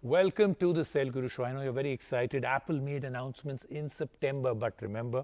Welcome to the Cell Guru Show. I know you're very excited. Apple made announcements in September, but remember,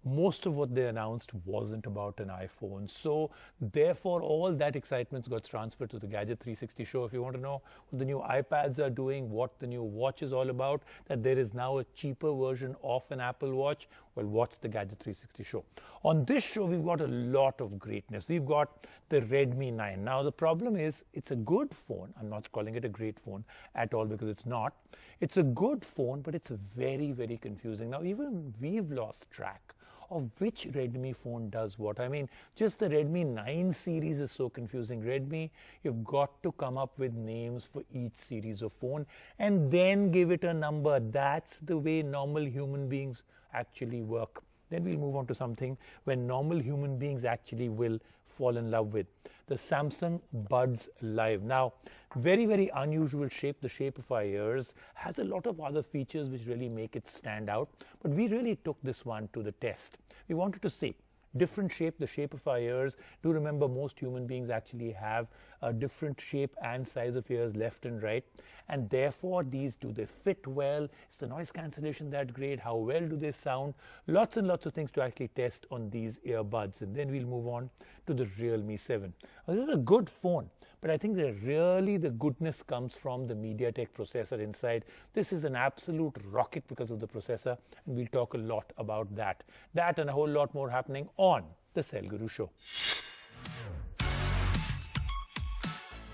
most of what they announced wasn't about an iPhone. So therefore, all that excitement got transferred to the Gadget 360 show. If you want to know what the new iPads are doing, what the new watch is all about, that there is now a cheaper version of an Apple Watch, well, watch the Gadget 360 show. On this show, we've got a lot of greatness. We've got the Redmi 9. Now, the problem is it's a good phone. I'm not calling it a great phone at all because it's not. It's a good phone, but it's very, very confusing. Now, even we've lost track of which Redmi phone does what. I mean, just the Redmi 9 series is so confusing. Redmi, you've got to come up with names for each series of phone and then give it a number. That's the way normal human beings actually work. Then we'll move on to something when normal human beings actually will fall in love with. The Samsung Buds Live. Now, very, very unusual shape. The shape of our ears has a lot of other features which really make it stand out. But we really took this one to the test. We wanted to see different shape, the shape of our ears. Do remember most human beings actually have a different shape and size of ears left and right, and therefore do they fit well? Is the noise cancellation that great? How well do they sound? Lots and lots of things to actually test on these earbuds, and then we'll move on to the Realme 7. Now, this is a good phone, but I think that really the goodness comes from the MediaTek processor inside. This is an absolute rocket because of the processor, and we'll talk a lot about that. That and a whole lot more happening on the Cell Guru Show.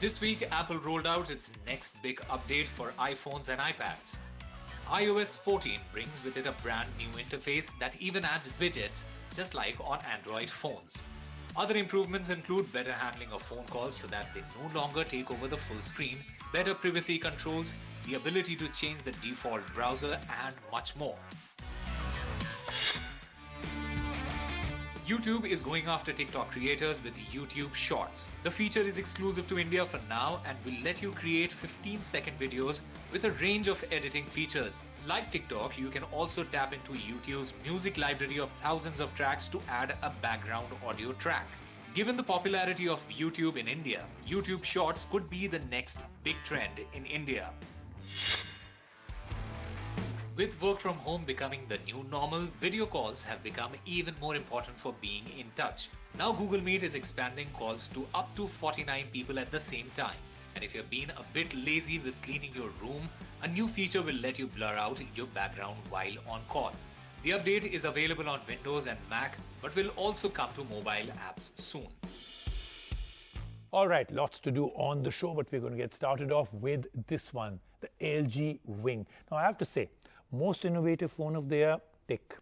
This week, Apple rolled out its next big update for iPhones and iPads. iOS 14 brings with it a brand new interface that even adds widgets, just like on Android phones. Other improvements include better handling of phone calls so that they no longer take over the full screen, better privacy controls, the ability to change the default browser, and much more. YouTube is going after TikTok creators with YouTube Shorts. The feature is exclusive to India for now and will let you create 15-second videos with a range of editing features. Like TikTok, you can also tap into YouTube's music library of thousands of tracks to add a background audio track. Given the popularity of YouTube in India, YouTube Shorts could be the next big trend in India. With work from home becoming the new normal, video calls have become even more important for being in touch. Now Google Meet is expanding calls to up to 49 people at the same time. And if you're being a bit lazy with cleaning your room, a new feature will let you blur out your background while on call. The update is available on Windows and Mac, but will also come to mobile apps soon. All right, lots to do on the show, but we're going to get started off with this one, the LG Wing. Now, I have to say, most innovative phone of the year, tick.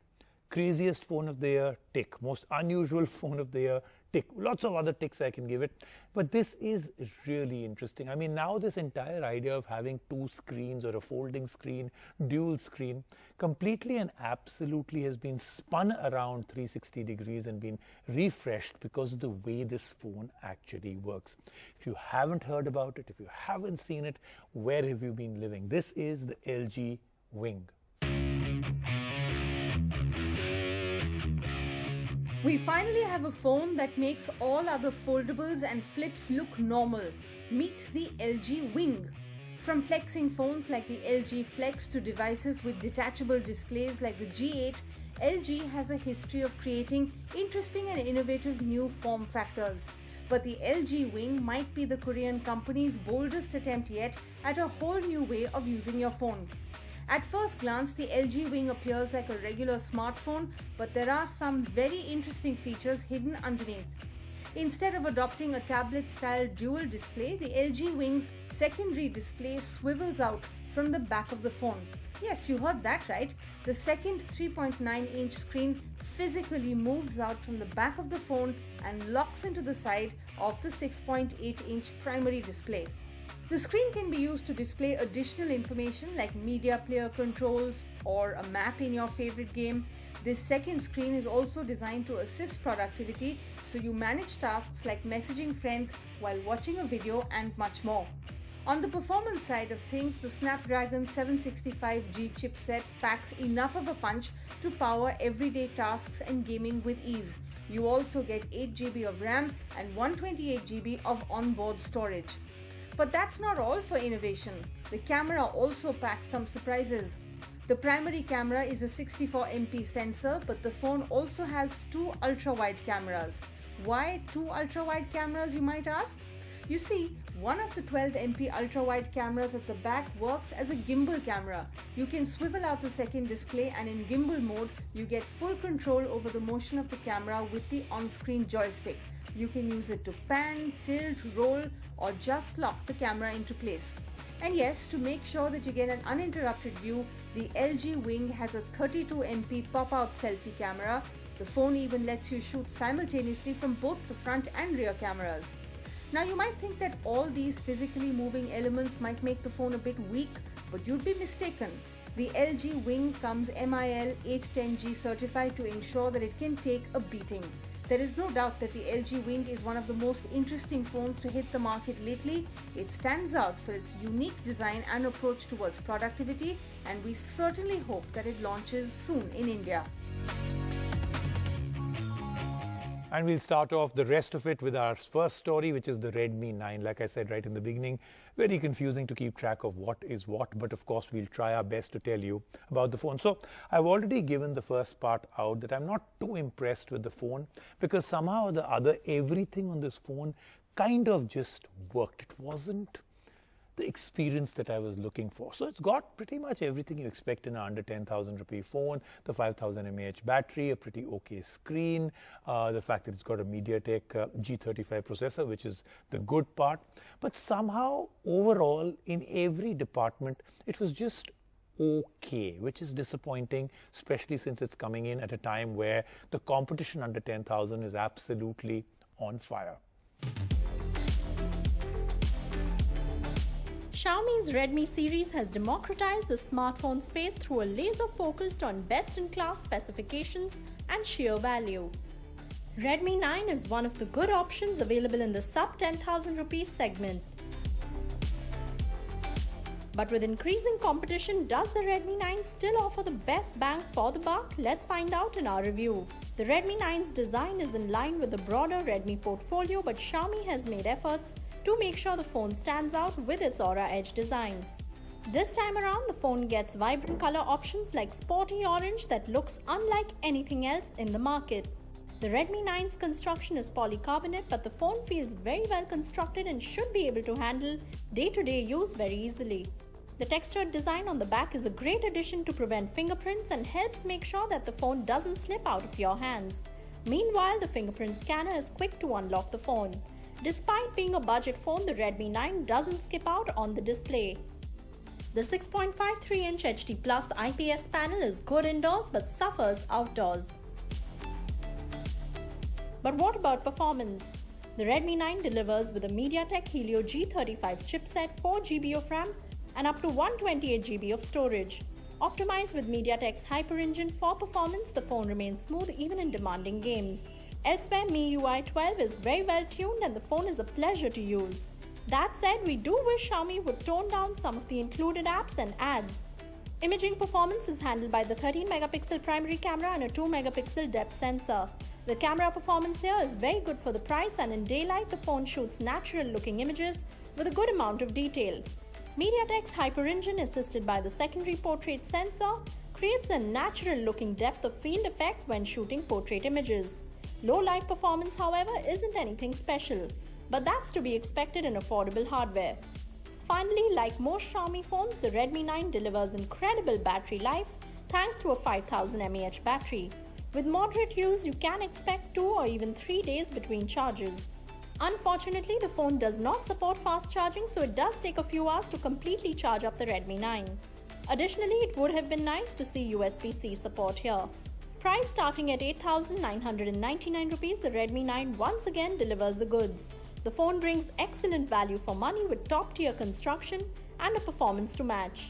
Craziest phone of the year, tick. Most unusual phone of the year, tick. Lots of other ticks I can give it. But this is really interesting. I mean, now this entire idea of having two screens or a folding screen, dual screen, completely and absolutely has been spun around 360 degrees and been refreshed because of the way this phone actually works. If you haven't heard about it, if you haven't seen it, where have you been living? This is the LG Wing. We finally have a phone that makes all other foldables and flips look normal. Meet the LG Wing. From flexing phones like the LG Flex to devices with detachable displays like the G8, LG has a history of creating interesting and innovative new form factors. But the LG Wing might be the Korean company's boldest attempt yet at a whole new way of using your phone. At first glance, the LG Wing appears like a regular smartphone, but there are some very interesting features hidden underneath. Instead of adopting a tablet-style dual display, the LG Wing's secondary display swivels out from the back of the phone. Yes, you heard that right. The second 3.9-inch screen physically moves out from the back of the phone and locks into the side of the 6.8-inch primary display. The screen can be used to display additional information like media player controls or a map in your favorite game. This second screen is also designed to assist productivity, so you manage tasks like messaging friends while watching a video and much more. On the performance side of things, the Snapdragon 765G chipset packs enough of a punch to power everyday tasks and gaming with ease. You also get 8 GB of RAM and 128 GB of onboard storage. But that's not all for innovation. The camera also packs some surprises. The primary camera is a 64MP sensor, but the phone also has two ultra-wide cameras. Why two ultra-wide cameras, you might ask? You see, one of the 12MP ultra-wide cameras at the back works as a gimbal camera. You can swivel out the second display, and in gimbal mode, you get full control over the motion of the camera with the on-screen joystick. You can use it to pan, tilt, roll, or just lock the camera into place. And yes, to make sure that you get an uninterrupted view, the LG Wing has a 32MP pop-out selfie camera. The phone even lets you shoot simultaneously from both the front and rear cameras. Now you might think that all these physically moving elements might make the phone a bit weak, but you'd be mistaken. The LG Wing comes MIL 810G certified to ensure that it can take a beating. There is no doubt that the LG Wing is one of the most interesting phones to hit the market lately. It stands out for its unique design and approach towards productivity, and we certainly hope that it launches soon in India. And we'll start off the rest of it with our first story, which is the Redmi 9. Like I said right in the beginning, very confusing to keep track of what is what, but of course we'll try our best to tell you about the phone. So I've already given the first part out that I'm not too impressed with the phone, because somehow or the other everything on this phone kind of just worked. It wasn't the experience that I was looking for. So it's got pretty much everything you expect in an under 10,000 rupee phone, the 5000 mAh battery, a pretty okay screen, the fact that it's got a MediaTek G35 processor, which is the good part. But somehow overall in every department, it was just okay, which is disappointing, especially since it's coming in at a time where the competition under 10,000 is absolutely on fire. Xiaomi's Redmi series has democratized the smartphone space through a laser focused on best-in-class specifications and sheer value. Redmi 9 is one of the good options available in the sub 10,000 rupees segment. But with increasing competition, does the Redmi 9 still offer the best bang for the buck? Let's find out in our review. The Redmi 9's design is in line with the broader Redmi portfolio, but Xiaomi has made efforts to make sure the phone stands out with its Aura Edge design. This time around, the phone gets vibrant color options like sporty orange that looks unlike anything else in the market. The Redmi 9's construction is polycarbonate, but the phone feels very well constructed and should be able to handle day-to-day use very easily. The textured design on the back is a great addition to prevent fingerprints and helps make sure that the phone doesn't slip out of your hands. Meanwhile, the fingerprint scanner is quick to unlock the phone. Despite being a budget phone, the Redmi 9 doesn't skip out on the display. The 6.53-inch HD Plus IPS panel is good indoors but suffers outdoors. But what about performance? The Redmi 9 delivers with a MediaTek Helio G35 chipset, 4GB of RAM and up to 128GB of storage. Optimized with MediaTek's Hyper Engine for performance, the phone remains smooth even in demanding games. Elsewhere, MIUI 12 is very well tuned and the phone is a pleasure to use. That said, we do wish Xiaomi would tone down some of the included apps and ads. Imaging performance is handled by the 13-megapixel primary camera and a 2-megapixel depth sensor. The camera performance here is very good for the price, and in daylight the phone shoots natural-looking images with a good amount of detail. MediaTek's Hyper Engine, assisted by the secondary portrait sensor, creates a natural-looking depth of field effect when shooting portrait images. Low light performance, however, isn't anything special, but that's to be expected in affordable hardware. Finally, like most Xiaomi phones, the Redmi 9 delivers incredible battery life thanks to a 5000 mAh battery. With moderate use, you can expect 2 or even 3 days between charges. Unfortunately, the phone does not support fast charging, so it does take a few hours to completely charge up the Redmi 9. Additionally, it would have been nice to see USB-C support here. Price starting at 8,999 rupees, the Redmi 9 once again delivers the goods. The phone brings excellent value for money with top-tier construction and a performance to match.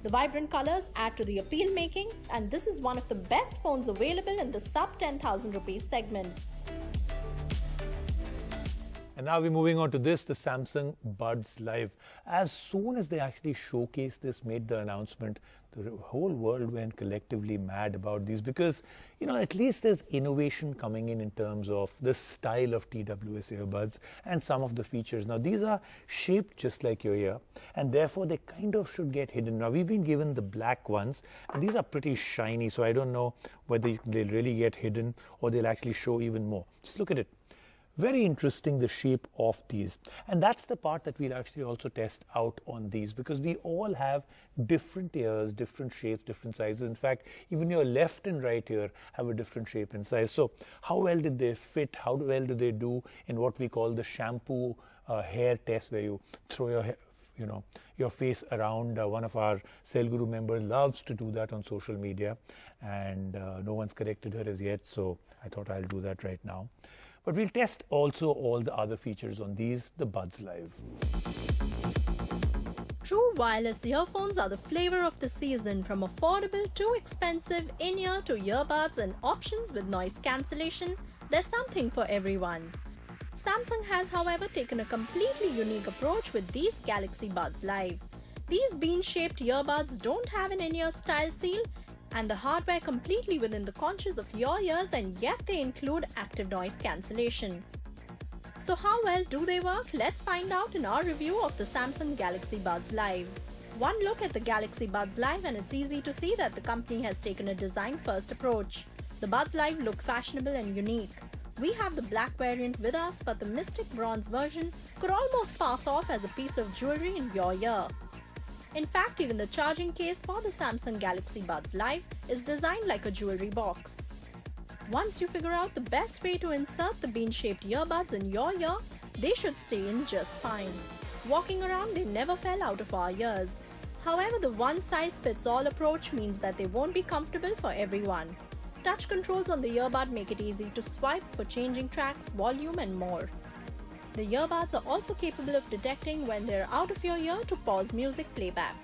The vibrant colors add to the appeal making, and this is one of the best phones available in the sub 10,000 rupees segment. And now we're moving on to this, the Samsung Buds Live. As soon as they actually showcased this, made the announcement, the whole world went collectively mad about these because, you know, at least there's innovation coming in terms of the style of TWS earbuds and some of the features. Now, these are shaped just like your ear, and therefore they kind of should get hidden. Now, we've been given the black ones, and these are pretty shiny, so I don't know whether they'll really get hidden or they'll actually show even more. Just look at it. Very interesting, the shape of these, and that's the part that we'll actually also test out on these, because we all have different ears, different shapes, different sizes. In fact, even your left and right ear have a different shape and size. So how well did they fit? How well do they do in what we call the shampoo hair test, where you throw your face around? One of our Cell Guru members loves to do that on social media, and no one's corrected her as yet, so I thought I'll do that right now. But we'll test also all the other features on these, the Buds Live. True wireless earphones are the flavor of the season, from affordable to expensive, in-ear to earbuds and options with noise cancellation. There's something for everyone. Samsung has, however, taken a completely unique approach with these Galaxy Buds Live. These bean-shaped earbuds don't have an in-ear style seal, and the hardware completely within the contours of your ears, and yet they include active noise cancellation. So how well do they work? Let's find out in our review of the Samsung Galaxy Buds Live. One look at the Galaxy Buds Live and it's easy to see that the company has taken a design-first approach. The Buds Live look fashionable and unique. We have the black variant with us, but the Mystic Bronze version could almost pass off as a piece of jewelry in your ear. In fact, even the charging case for the Samsung Galaxy Buds Live is designed like a jewelry box. Once you figure out the best way to insert the bean-shaped earbuds in your ear, they should stay in just fine. Walking around, they never fell out of our ears. However, the one-size-fits-all approach means that they won't be comfortable for everyone. Touch controls on the earbud make it easy to swipe for changing tracks, volume and more. The earbuds are also capable of detecting when they're out of your ear to pause music playback.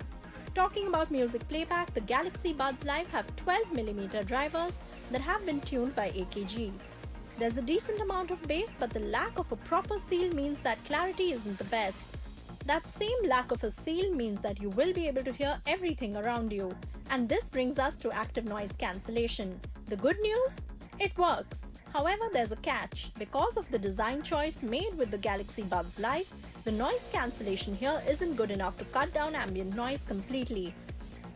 Talking about music playback, the Galaxy Buds Live have 12mm drivers that have been tuned by AKG. There's a decent amount of bass, but the lack of a proper seal means that clarity isn't the best. That same lack of a seal means that you will be able to hear everything around you. And this brings us to active noise cancellation. The good news? It works. However, there's a catch. Because of the design choice made with the Galaxy Buds Live, the noise cancellation here isn't good enough to cut down ambient noise completely.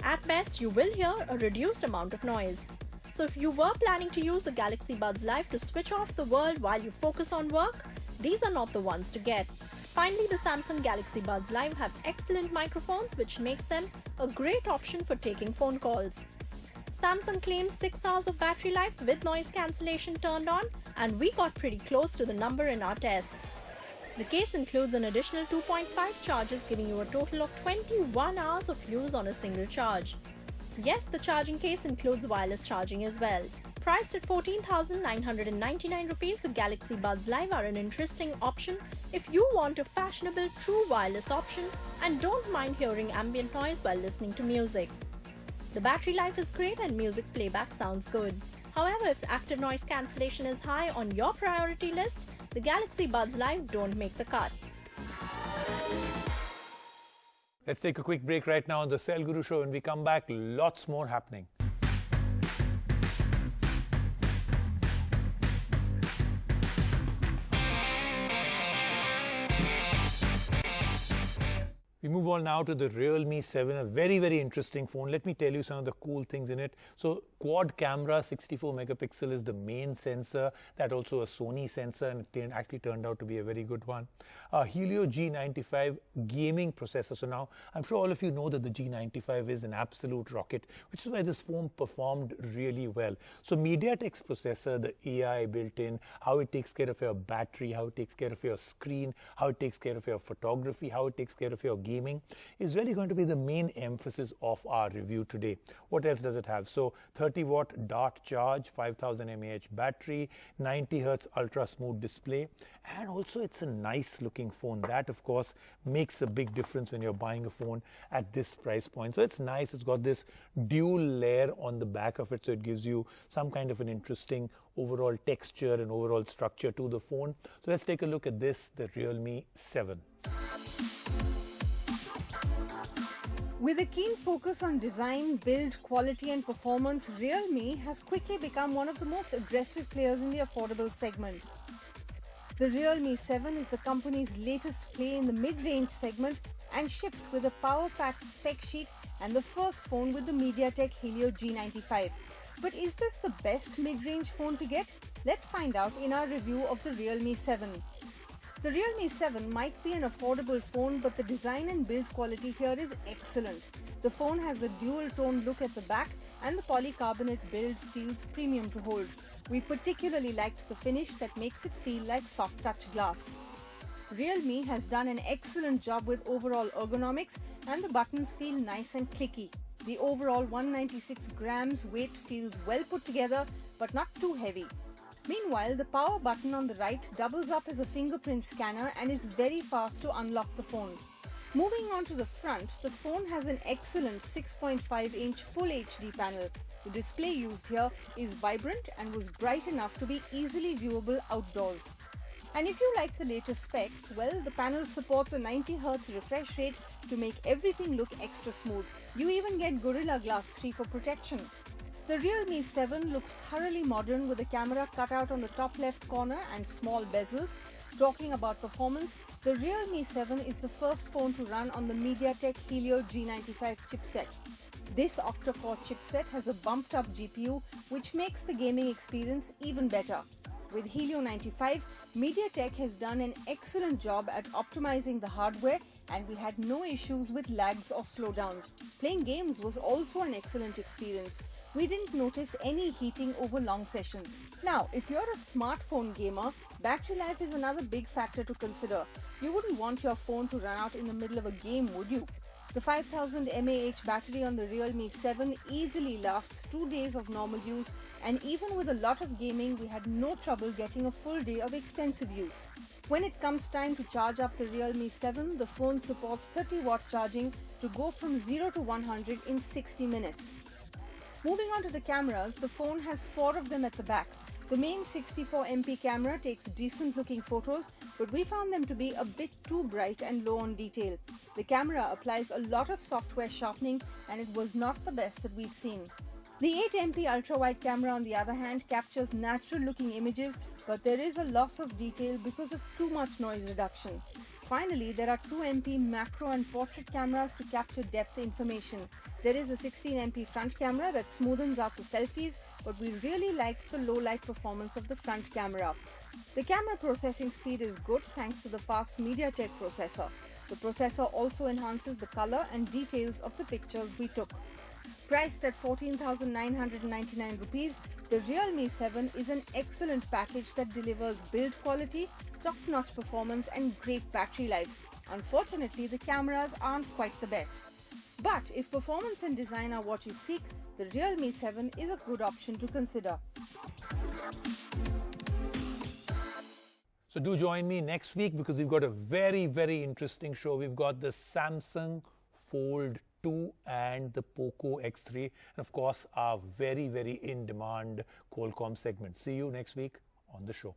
At best, you will hear a reduced amount of noise. So if you were planning to use the Galaxy Buds Live to switch off the world while you focus on work, these are not the ones to get. Finally, the Samsung Galaxy Buds Live have excellent microphones, which makes them a great option for taking phone calls. Samsung claims 6 hours of battery life with noise cancellation turned on, and we got pretty close to the number in our test. The case includes an additional 2.5 charges, giving you a total of 21 hours of use on a single charge. Yes, the charging case includes wireless charging as well. Priced at 14,999 rupees, the Galaxy Buds Live are an interesting option if you want a fashionable, true wireless option and don't mind hearing ambient noise while listening to music. The battery life is great and music playback sounds good. However, if active noise cancellation is high on your priority list, the Galaxy Buds Live don't make the cut. Let's take a quick break right now on the Cell Guru Show. When we come back, lots more happening. We move on now to the Realme 7, a very, very interesting phone. Let me tell you some of the cool things in it. So quad camera, 64 megapixel is the main sensor. That also a Sony sensor, and it actually turned out to be a very good one. Helio G95 gaming processor. So now I'm sure all of you know that the G95 is an absolute rocket, which is why this phone performed really well. So MEDIATEK'S processor, the AI built in, how it takes care of your battery, how it takes care of your screen, how it takes care of your photography, how it takes care of your game gaming is really going to be the main emphasis of our review today. What else does it have? So 30-watt dart charge, 5000 mAh battery, 90 Hz ultra smooth display, and also it's a nice looking phone. That of course makes a big difference when you're buying a phone at this price point. So it's nice. It's got this dual layer on the back of it, so it gives you some kind of an interesting overall texture and overall structure to the phone. So let's take a look at this, the Realme 7. With a keen focus on design, build, quality and performance, Realme has quickly become one of the most aggressive players in the affordable segment. The Realme 7 is the company's latest play in the mid-range segment and ships with a power-packed spec sheet and the first phone with the MediaTek Helio G95. But is this the best mid-range phone to get? Let's find out in our review of the Realme 7. The Realme 7 might be an affordable phone, but the design and build quality here is excellent. The phone has a dual-tone look at the back and the polycarbonate build feels premium to hold. We particularly liked the finish that makes it feel like soft touch glass. Realme has done an excellent job with overall ergonomics and the buttons feel nice and clicky. The overall 196 grams weight feels well put together but not too heavy. Meanwhile, the power button on the right doubles up as a fingerprint scanner and is very fast to unlock the phone. Moving on to the front, the phone has an excellent 6.5-inch Full HD panel. The display used here is vibrant and was bright enough to be easily viewable outdoors. And if you like the latest specs, well, the panel supports a 90 Hz refresh rate to make everything look extra smooth. You even get Gorilla Glass 3 for protection. The Realme 7 looks thoroughly modern with the camera cut out on the top left corner and small bezels. Talking about performance, the Realme 7 is the first phone to run on the MediaTek Helio G95 chipset. This octa-core chipset has a bumped up GPU which makes the gaming experience even better. With Helio 95, MediaTek has done an excellent job at optimizing the hardware and we had no issues with lags or slowdowns. Playing games was also an excellent experience. We didn't notice any heating over long sessions. Now, if you're a smartphone gamer, battery life is another big factor to consider. You wouldn't want your phone to run out in the middle of a game, would you? The 5000 mAh battery on the Realme 7 easily lasts 2 days of normal use, and even with a lot of gaming, we had no trouble getting a full day of extensive use. When it comes time to charge up the Realme 7, the phone supports 30-watt charging to go from 0 to 100 in 60 minutes. Moving on to the cameras, the phone has 4 of them at the back. The main 64MP camera takes decent looking photos, but we found them to be a bit too bright and low on detail. The camera applies a lot of software sharpening and it was not the best that we've seen. The 8MP ultra-wide camera on the other hand captures natural looking images, but there is a loss of detail because of too much noise reduction. Finally, there are 2MP macro and portrait cameras to capture depth information. There is a 16MP front camera that smoothens out the selfies, but we really liked the low light performance of the front camera. The camera processing speed is good thanks to the fast MediaTek processor. The processor also enhances the color and details of the pictures we took. Priced at 14,999 rupees, the Realme 7 is an excellent package that delivers build quality, top-notch performance and great battery life. Unfortunately, the cameras aren't quite the best. But if performance and design are what you seek, the Realme 7 is a good option to consider. So do join me next week because we've got a very, very interesting show. We've got the Samsung Fold 2 and the Poco X3, and of course our very, very in-demand Qualcomm segment. See you next week on the show.